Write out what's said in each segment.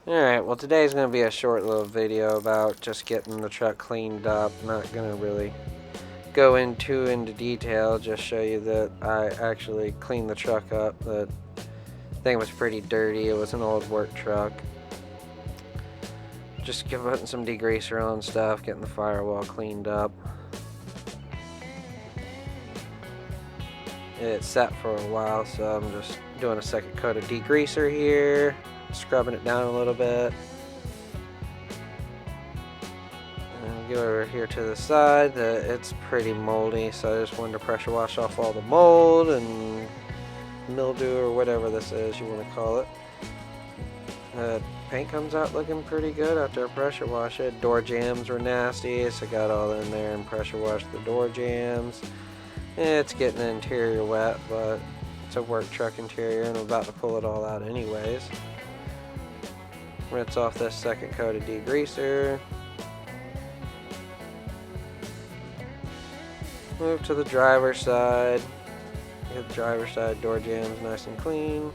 Alright, well today's going to be a short little video about just getting the truck cleaned up. Not going to really go into detail, just show you that I actually cleaned the truck up. The thing was pretty dirty. It was an old work truck. Just putting some degreaser on stuff, getting the firewall cleaned up. It sat for a while, so I'm just doing a second coat of degreaser here, scrubbing it down a little bit. And go over here to the side. It's pretty moldy, so I just wanted to pressure wash off all the mold and mildew or whatever this is you want to call it. Paint comes out looking pretty good after I pressure wash it. Door jambs were nasty, so I got all in there and pressure washed the door jambs. It's getting the interior wet, but it's a work truck interior and I'm about to pull it all out anyways. Rinse off this second coat of degreaser. Move to the driver's side. Get the driver's side door jambs nice and clean.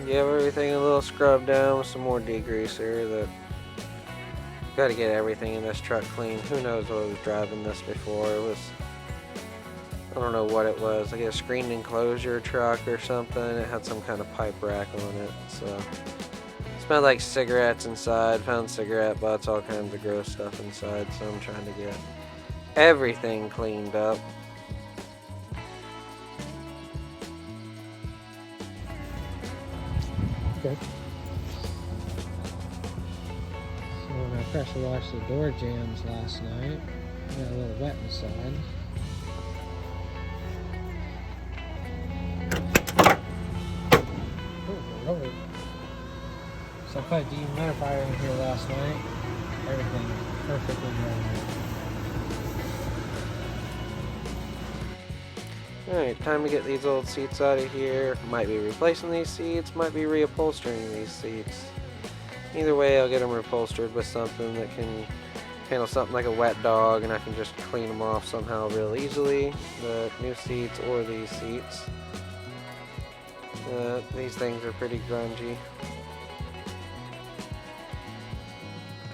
Give everything a little scrub down with some more degreaser. Got to get everything in this truck clean. Who knows what was driving this before? It was, I don't know what it was, like a screened enclosure truck or something. It had some kind of pipe rack on it. So smelled like cigarettes inside. Found cigarette butts, all kinds of gross stuff inside. So I'm trying to get everything cleaned up. Okay. So when I pressure washed the door jambs last night, I got a little wet inside. Oh, Lord. So I put a dehumidifier in here last night. Everything is perfectly normal. Alright, time to get these old seats out of here. Might be replacing these seats, might be reupholstering these seats. Either way, I'll get them reupholstered with something that can handle something like a wet dog, and I can just clean them off somehow real easily. The new seats or these seats. These things are pretty grungy.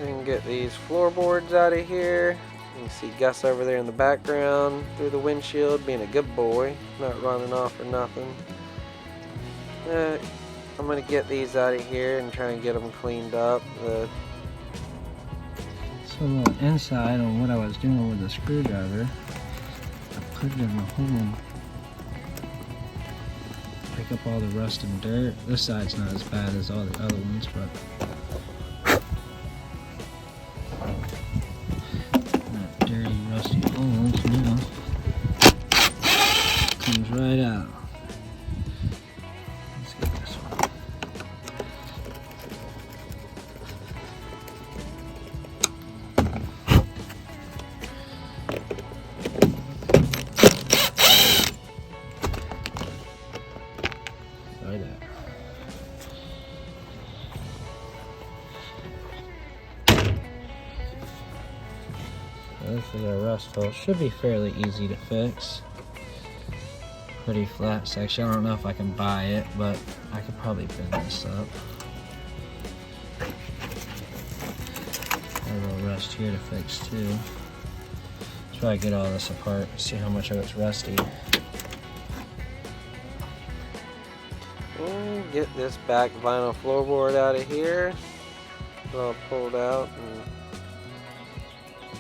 And get these floorboards out of here. You can see Gus over there in the background through the windshield being a good boy, not running off or nothing. I'm going to get these out of here and try and get them cleaned up. So a little inside on what I was doing with the screwdriver. I put it in the hole. Pick up all the rust and dirt. This side's not as bad as all the other ones, but dirty, rusty holes, you know, comes right out. Let's get this one. Like that. This is a rust hole. Should be fairly easy to fix. Pretty flat section. I don't know if I can buy it, but I could probably bend this up. A little rust here to fix too. Let's try to get all this apart. See how much of it's rusty. And get this back vinyl floorboard out of here. It's all pulled out. And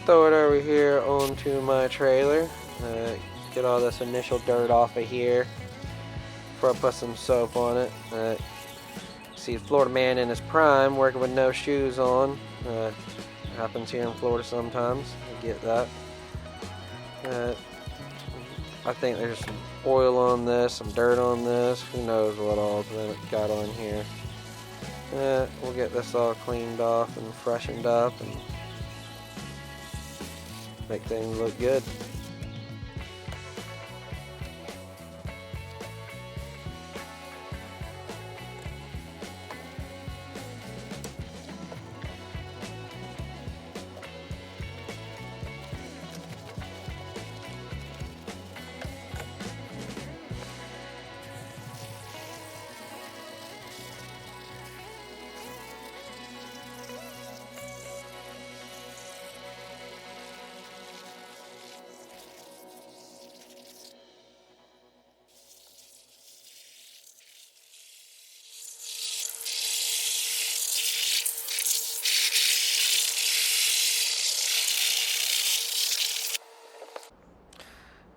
throw it over here onto my trailer. Get all this initial dirt off of here before I put some soap on it. See, Florida man in his prime working with no shoes on. Happens here in Florida sometimes. I get that. I think there's some oil on this, some dirt on this. Who knows what all's got on here. We'll get this all cleaned off and freshened up and make things look good.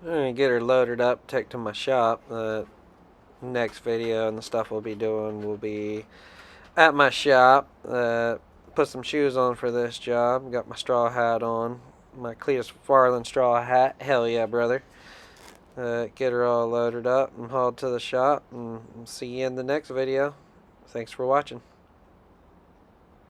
I'm gonna get her loaded up, take to my shop. The next video and the stuff we'll be doing will be at my shop. Put some shoes on for this job. Got my straw hat on. My Cletus Farland straw hat. Hell yeah, brother. Get her all loaded up and hauled to the shop. And see you in the next video. Thanks for watching.